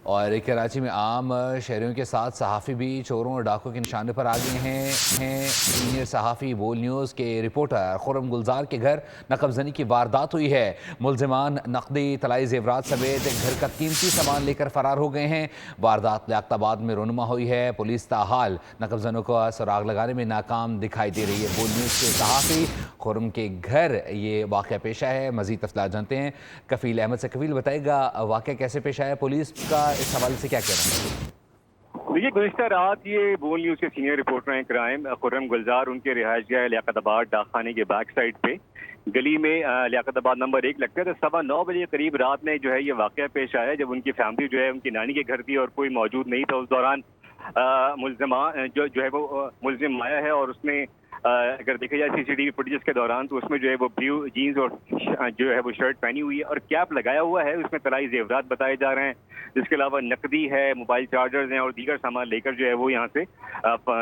اور کراچی میں عام شہریوں کے ساتھ صحافی بھی چوروں اور ڈاکوں کے نشانے پر آ گئے ہیں سینئر صحافی بول نیوز کے رپورٹر خرم گلزار کے گھر نقب زنی کی واردات ہوئی ہے۔ ملزمان نقدی طلائی زیورات سمیت گھر کا قیمتی سامان لے کر فرار ہو گئے ہیں۔ واردات لیاقت آباد میں رونما ہوئی ہے۔ پولیس تاحال نقب زنوں کو سراغ لگانے میں ناکام دکھائی دے رہی ہے۔ بول نیوز کے صحافی خرم کے گھر یہ واقعہ پیش آیا ہے۔ مزید تفصیلات جانتے ہیں کفیل احمد سے۔ کفیل، بتائے گا واقعہ کیسے پیش آیا، پولیس کا اس حوالے سے کیا کہنا ہے؟ دیکھیے، گزشتہ رات یہ بول نیوز کے سینئر رپورٹر ہیں کرائم خرم گلزار، ان کے رہائش گاہ لیاقت آباد ڈاک خانے کے بیک سائڈ پہ گلی میں لیاقت آباد نمبر 1 لگتا ہے، تو 9:15 بجے قریب رات میں جو ہے یہ واقعہ پیش آیا جب ان کی فیملی جو ہے ان کی نانی کے گھر تھی اور کوئی موجود نہیں تھا۔ اس دوران جو ہے وہ ملزم آیا ہے اور اس نے اگر دیکھا جائے سی سی ٹی وی فوٹیجز کے دوران تو اس میں جو ہے وہ بلیو جینز اور جو ہے وہ شرٹ پہنی ہوئی ہے اور کیپ لگایا ہوا ہے۔ اس میں طلائی زیورات بتائے جا رہے ہیں، جس کے علاوہ نقدی ہے، موبائل چارجرز ہیں اور دیگر سامان لے کر جو ہے وہ یہاں سے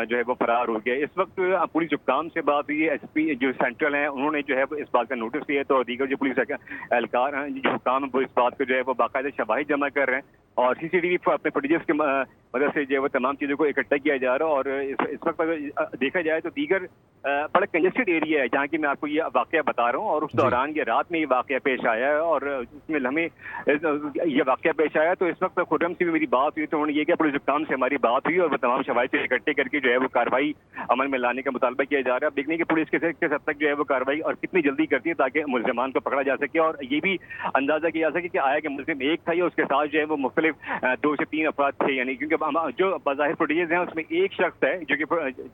جو ہے وہ فرار ہو گیا۔ اس وقت پولیس حکام سے بات ہوئی ہے، ایس پی جو سینٹرل ہیں انہوں نے جو ہے اس بات کا نوٹس لیا تو دیگر جو پولیس اہلکار ہیں جو حکام ہیں وہ اس بات کو جو ہے وہ باقاعدہ شواہد جمع کر رہے ہیں اور سی سی ٹی وی اپنے فوٹیجز کی مدد سے جو ہے وہ تمام چیزوں کو اکٹھا کیا جا رہا ہے۔ اور اس وقت اگر دیکھا جائے تو دیگر بڑا کنجسٹڈ ایریا ہے جہاں کی میں آپ کو یہ واقعہ بتا رہا ہوں، اور اس دوران یہ رات میں یہ واقعہ پیش آیا ہے اور اس میں ہمیں یہ واقعہ پیش آیا تو اس وقت خرم سے بھی میری بات ہوئی تو انہوں نے یہ کہ پولیس حکام سے ہماری بات ہوئی اور وہ تمام شواہد کو اکٹھے کر کے جو ہے وہ کارروائی عمل میں لانے کا مطالبہ کیا جا رہا ہے۔ اب دیکھنے کی پولیس کس حد تک جو ہے وہ کارروائی اور کتنی جلدی کرتی ہے تاکہ ملزمان کو پکڑا جا سکے اور یہ بھی اندازہ کیا جا سکے کہ آیا کہ ملزم ایک تھا یا اس کے ساتھ جو ہے وہ مختلف 2 سے 3 افراد تھے، یعنی کیونکہ جو بظاہر فوٹیجز ہیں اس میں ایک شخص ہے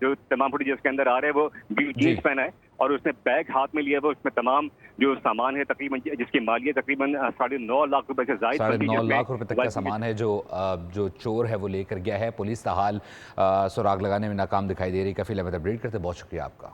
جو تمام فوٹیجز کے اندر آ رہے ہیں وہ جینس پہنا ہے اور اس نے بیگ ہاتھ میں لیا ہوا، اس میں تمام جو سامان ہے تقریباً جس کی مالیت تقریباً 9.5 لاکھ روپے سے زائد بنتی ہے، 9.5 لاکھ روپے تک کا سامان ہے جو چور ہے وہ لے کر گیا ہے۔ پولیس تاحال سراغ لگانے میں ناکام دکھائی دے رہی۔ کفیل احمد اپڈیٹ کرتے، بہت شکریہ آپ کا۔